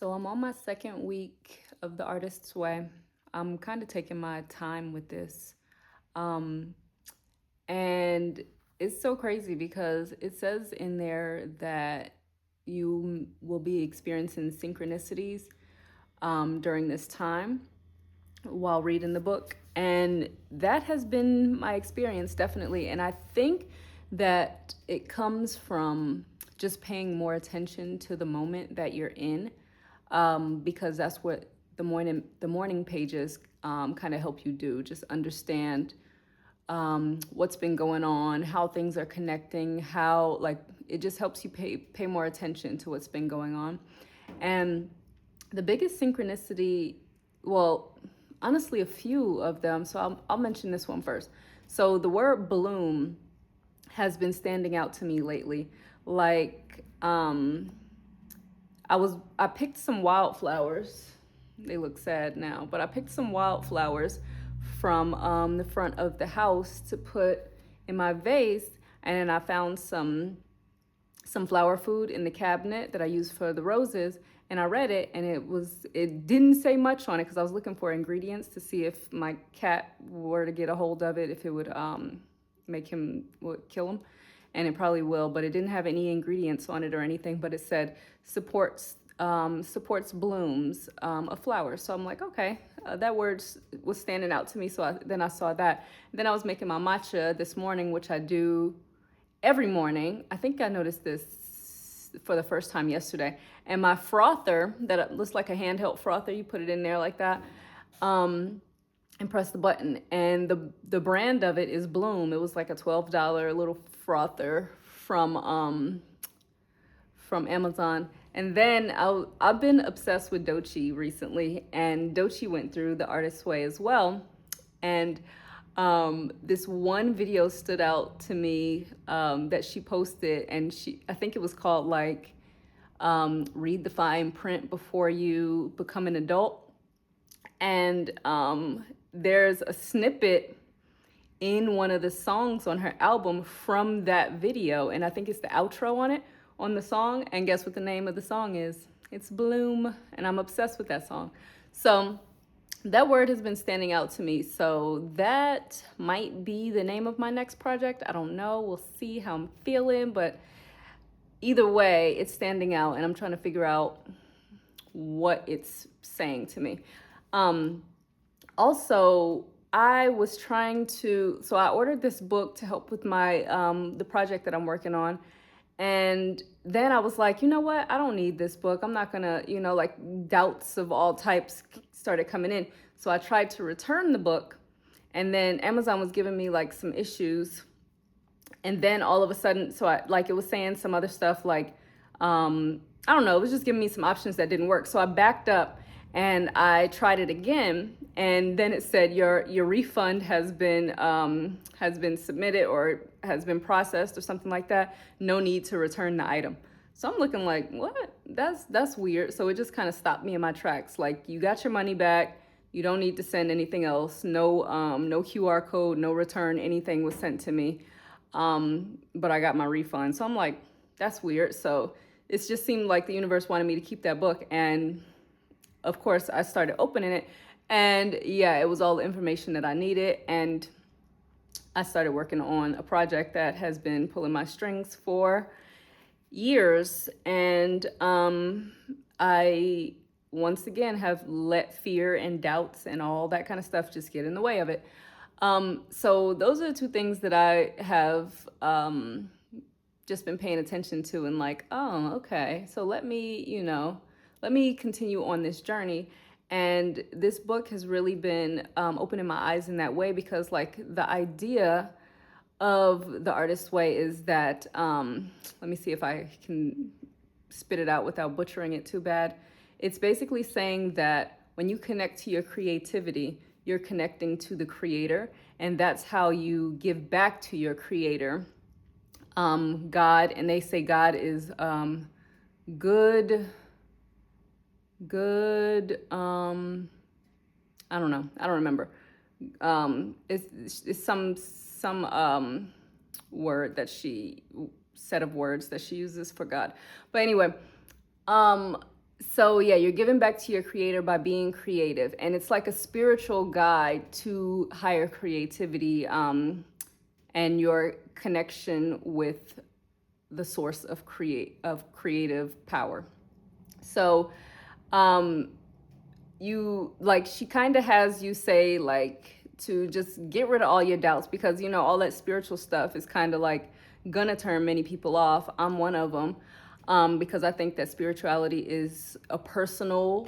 So I'm on my second week of the Artist's Way. I'm kind of taking my time with this. Um, and it's so crazy because it says in there that you will be experiencing synchronicities during this time while reading the book. And that has been my experience, definitely. And I think that it comes from just paying more attention to the moment that you're in, because that's what the morning pages kind of help you do. Just understand what's been going on, how things are connecting, how like it just helps you pay more attention to what's been going on. And the biggest synchronicity, well, honestly, a few of them. So I'll mention this one first. So the word bloom has been standing out to me lately. Like, I picked some wildflowers. They look sad now, but I picked some wildflowers from the front of the house to put in my vase, and then I found some flower food in the cabinet that I use for the roses. And I read it, and it didn't say much on it because I was looking for ingredients to see if my cat were to get a hold of it, if it would make him would kill him, and it probably will. But it didn't have any ingredients on it or anything. But it said supports blooms of flowers. So I'm like, okay, that word was standing out to me. So then I saw that. Then I was making my matcha this morning, which I do every morning. I think I noticed this for the first time yesterday. And my frother, that looks like a handheld frother, you put it in there like that, and press the button. And the brand of it is Bloom. It was like a $12 little frother from Amazon. And then I've been obsessed with Doechii recently, and Doechii went through the Artist's Way as well. And this one video stood out to me that she posted, and I think it was called like read the fine print before you become an adult. And there's a snippet in one of the songs on her album from that video, and I think it's the outro on the song. And guess what the name of the song is? It's Bloom, and I'm obsessed with that song. So that word has been standing out to me. So that might be the name of my next project. I don't know. We'll see how I'm feeling, but either way, it's standing out, and I'm trying to figure out what it's saying to me. Also, I was trying to, so I ordered this book to help with my the project that I'm working on. And then I was like, you know what? I don't need this book. I'm not gonna, like doubts of all types started coming in. So I tried to return the book, and then Amazon was giving me like some issues. And then all of a sudden, so it was saying some other stuff like, I don't know, it was just giving me some options that didn't work. So I backed up and I tried it again, and then it said your refund has been submitted or has been processed or something like that. No need to return the item. So I'm looking like, what? That's weird. So it just kind of stopped me in my tracks. Like, you got your money back. You don't need to send anything else. No QR code, no return, anything was sent to me. But I got my refund. So I'm like, that's weird. So it just seemed like the universe wanted me to keep that book. And of course, I started opening it. And yeah, it was all the information that I needed. And I started working on a project that has been pulling my strings for years. And I, once again, have let fear and doubts and all that kind of stuff just get in the way of it. So those are the two things that I have just been paying attention to, and like, oh, okay, so let me continue on this journey. And this book has really been opening my eyes in that way, because like the idea of the Artist's Way is that, let me see if I can spit it out without butchering it too bad. It's basically saying that when you connect to your creativity, you're connecting to the creator, and that's how you give back to your creator, God. And they say God is good. I don't know. I don't remember. It's some word that set of words that she uses for God. But anyway, So yeah, you're giving back to your creator by being creative, and it's like a spiritual guide to higher creativity, and your connection with the source of creative power. So, um, you like she kind of has you say like to just get rid of all your doubts, because all that spiritual stuff is kind of like gonna turn many people off. I'm one of them, because I think that spirituality is a personal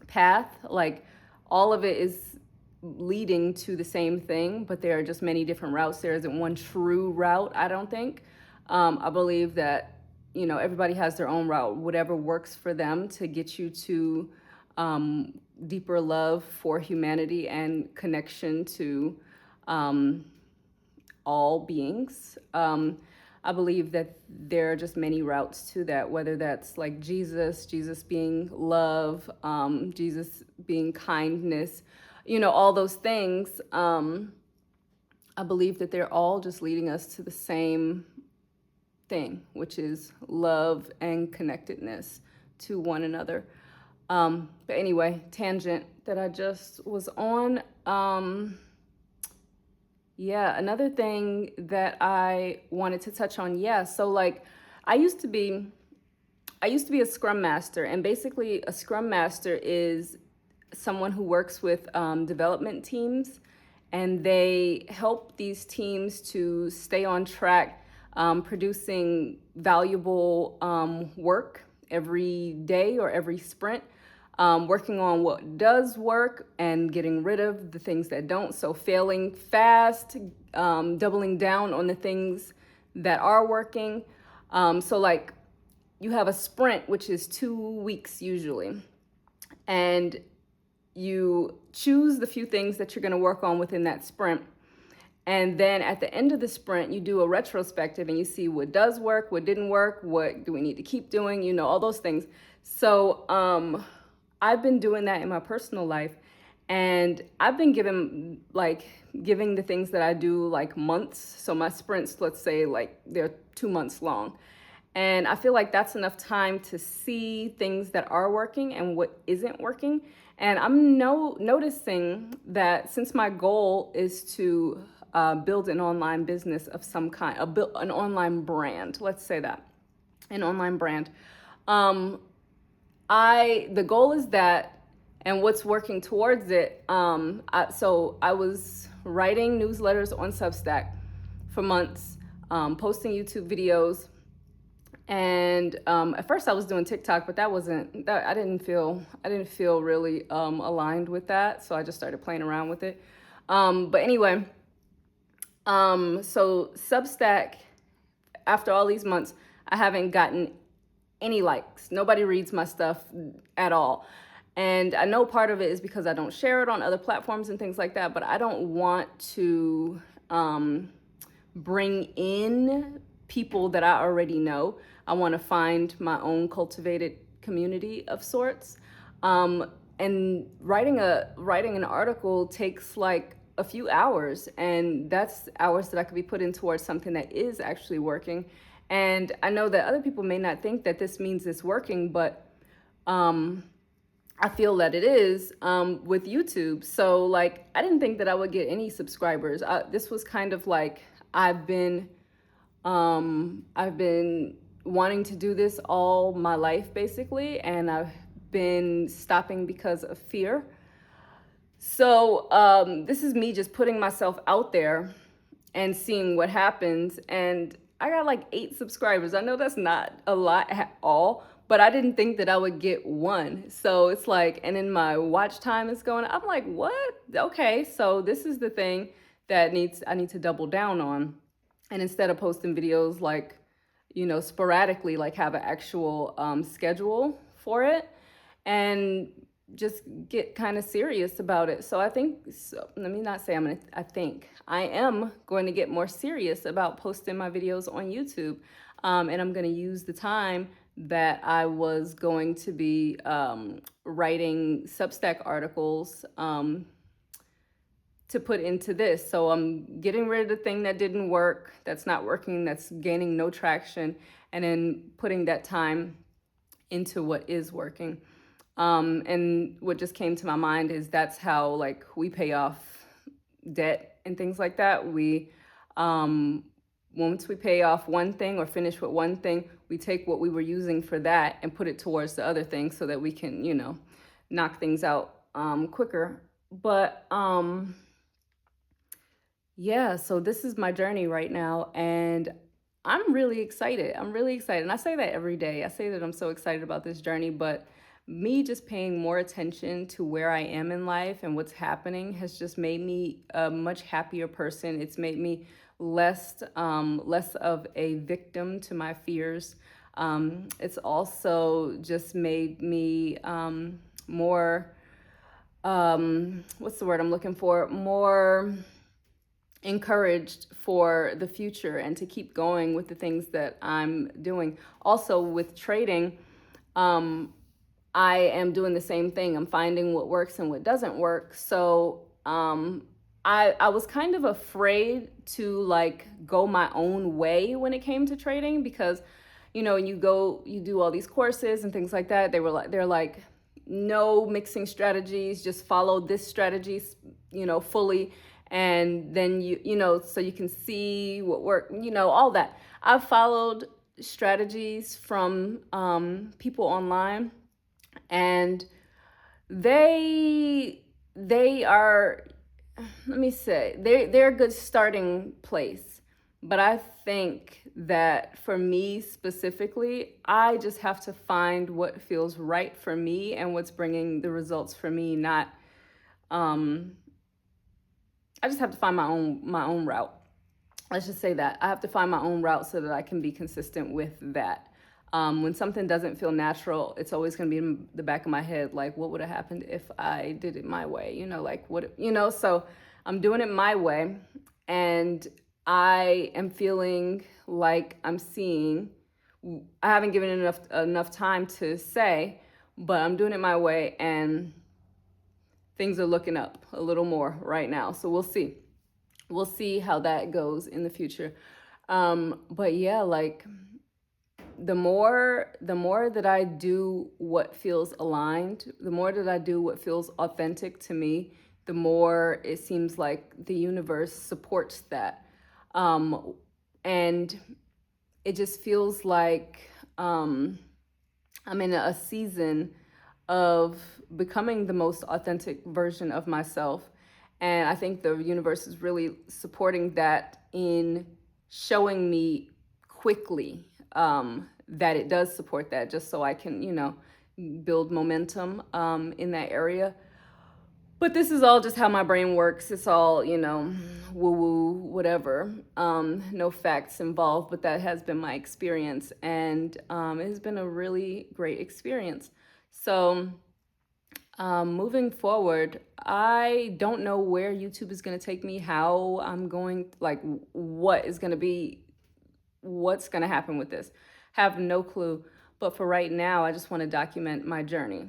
path. Like all of it is leading to the same thing, but there are just many different routes. There isn't one true route, I don't think. I believe that everybody has their own route, whatever works for them to get you to deeper love for humanity and connection to all beings. I believe that there are just many routes to that, whether that's like Jesus being love, Jesus being kindness, all those things. I believe that they're all just leading us to the same thing, which is love and connectedness to one another. But anyway, tangent that I just was on. Yeah, another thing that I wanted to touch on. Yeah, so like I used to be I used to be a scrum master, and basically a scrum master is someone who works with development teams, and they help these teams to stay on track, producing valuable work every day or every sprint, working on what does work and getting rid of the things that don't. So failing fast, doubling down on the things that are working. So like you have a sprint, which is 2 weeks usually, and you choose the few things that you're going to work on within that sprint. And then at the end of the sprint, you do a retrospective and you see what does work, what didn't work, what do we need to keep doing, all those things. So I've been doing that in my personal life, and I've been giving the things that I do like months. So my sprints, let's say like they're 2 months long. And I feel like that's enough time to see things that are working and what isn't working. And I'm noticing that since my goal is to build an online business of some kind, an online brand, let's say that, an online brand. The goal is that, and what's working towards it. So I was writing newsletters on Substack for months, posting YouTube videos. And at first I was doing TikTok, but I didn't feel really aligned with that. So I just started playing around with it. But anyway, so Substack, after all these months, I haven't gotten any likes. Nobody reads my stuff at all. And I know part of it is because I don't share it on other platforms and things like that, but I don't want to bring in people that I already know. I want to find my own cultivated community of sorts. And writing an article takes like a few hours, and that's hours that I could be putting towards something that is actually working. And I know that other people may not think that this means it's working, but I feel that it is with YouTube. So like, I didn't think that I would get any subscribers. This was kind of like, I've been wanting to do this all my life, basically, and I've been stopping because of fear. So this is me just putting myself out there and seeing what happens. And I got like 8 subscribers. I know that's not a lot at all, but I didn't think that I would get one. So it's like, and then my watch time is going, I'm like, what? Okay, so this is the thing that I need to double down on. And instead of posting videos like, sporadically, like have an actual schedule for it, and just get kind of serious about it. So I think, let me not say I think I am going to get more serious about posting my videos on YouTube. And I'm going to use the time that I was going to be writing Substack articles to put into this. So I'm getting rid of the thing that didn't work, that's not working, that's gaining no traction, and then putting that time into what is working. And what just came to my mind is that's how like we pay off debt and things like that. We once we pay off one thing or finish with one thing, we take what we were using for that and put it towards the other thing so that we can, knock things out quicker. But yeah, so this is my journey right now, and I'm really excited. I'm really excited. And I say that every day. I say that I'm so excited about this journey, but me just paying more attention to where I am in life and what's happening has just made me a much happier person. It's made me less of a victim to my fears. It's also just made me more, what's the word I'm looking for? More encouraged for the future and to keep going with the things that I'm doing. Also, with trading, I am doing the same thing. I'm finding what works and what doesn't work. So I was kind of afraid to like go my own way when it came to trading because, you do all these courses and things like that. They're like, no mixing strategies, just follow this strategy, fully. And then so you can see what work, all that. I've followed strategies from people online, and they are, let me say, they're a good starting place. But I think that for me specifically, I just have to find what feels right for me and what's bringing the results for me. Not I just have to find my own route. Let's just say that I have to find my own route so that I can be consistent with that. When something doesn't feel natural, it's always going to be in the back of my head, like, what would have happened if I did it my way? Like what, so I'm doing it my way, and I am feeling like I'm seeing, I haven't given it enough time to say, but I'm doing it my way, and things are looking up a little more right now. So we'll see. We'll see how that goes in the future. But yeah, like the more that I do what feels aligned, the more that I do what feels authentic to me, the more it seems like the universe supports that. And it just feels like I'm in a season of becoming the most authentic version of myself. And I think the universe is really supporting that in showing me quickly that it does support that, just so I can, build momentum in that area. But this is all just how my brain works. It's all, woo woo, whatever. No facts involved, but that has been my experience. And it has been a really great experience. So, moving forward, I don't know where YouTube is going to take me, how I'm going, like, what's going to happen with this. Have no clue. But for right now, I just want to document my journey.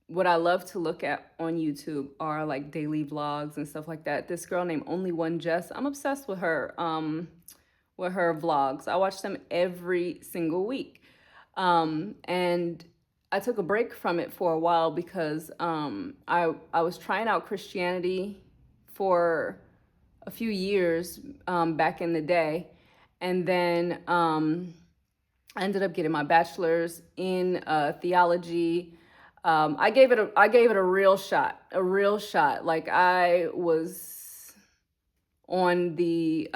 What I love to look at on YouTube are like daily vlogs and stuff like that. This girl named Only One Jess, I'm obsessed with her vlogs. I watch them every single week. And I took a break from it for a while because I was trying out Christianity for a few years back in the day, and then I ended up getting my bachelor's in theology. I gave it a real shot, Like I was on the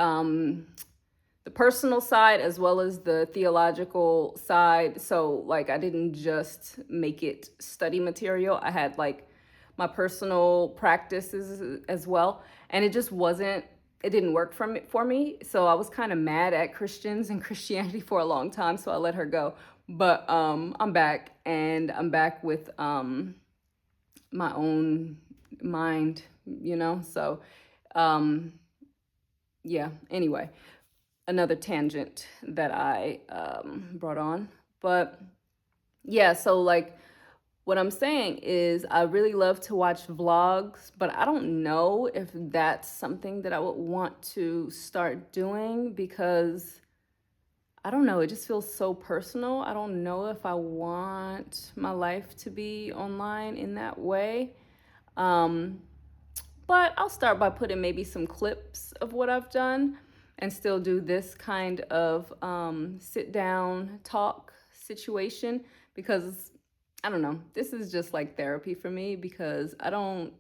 personal side as well as the theological side. So like I didn't just make it study material. I had like my personal practices as well, and it just wasn't. It didn't work for me. So I was kind of mad at Christians and Christianity for a long time. So I let her go. But I'm back, and I'm back with my own mind, So yeah. Anyway, another tangent that I brought on. But yeah, so like what I'm saying is I really love to watch vlogs, but I don't know if that's something that I would want to start doing because I don't know, it just feels so personal. I don't know if I want my life to be online in that way. Um, but I'll start by putting maybe some clips of what I've done and still do this kind of sit down talk situation because I don't know, this is just like therapy for me because I don't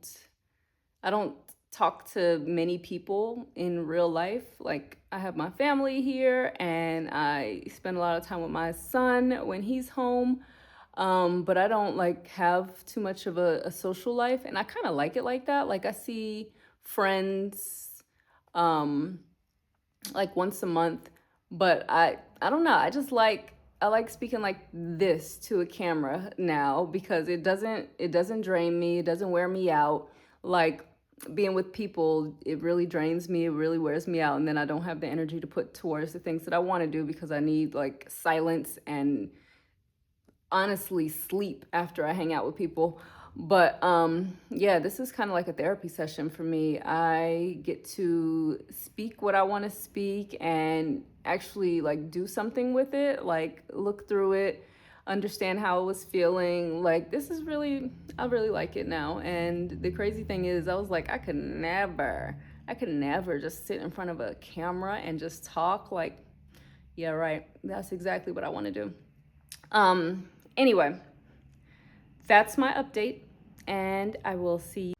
talk to many people in real life. Like I have my family here and I spend a lot of time with my son when he's home. But I don't like have too much of a social life and I kind of like it like that. Like I see friends um like once a month, but I don't know. I like speaking like this to a camera now because it doesn't drain me, it doesn't wear me out. Like being with people, it really drains me, it really wears me out, and then I don't have the energy to put towards the things that I want to do because I need like silence and honestly sleep after I hang out with people. But yeah, this is kind of like a therapy session for me. I get to speak what I want to speak and actually like do something with it, like look through it, understand how I was feeling. Like this is really I really like it now. And the crazy thing is I was like I could never just sit in front of a camera and just talk like yeah, right. That's exactly what I want to do. Um, anyway, that's my update, and I will see.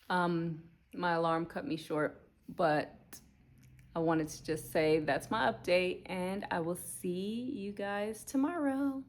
My alarm cut me short, but I wanted to just say that's my update, and I will see you guys tomorrow.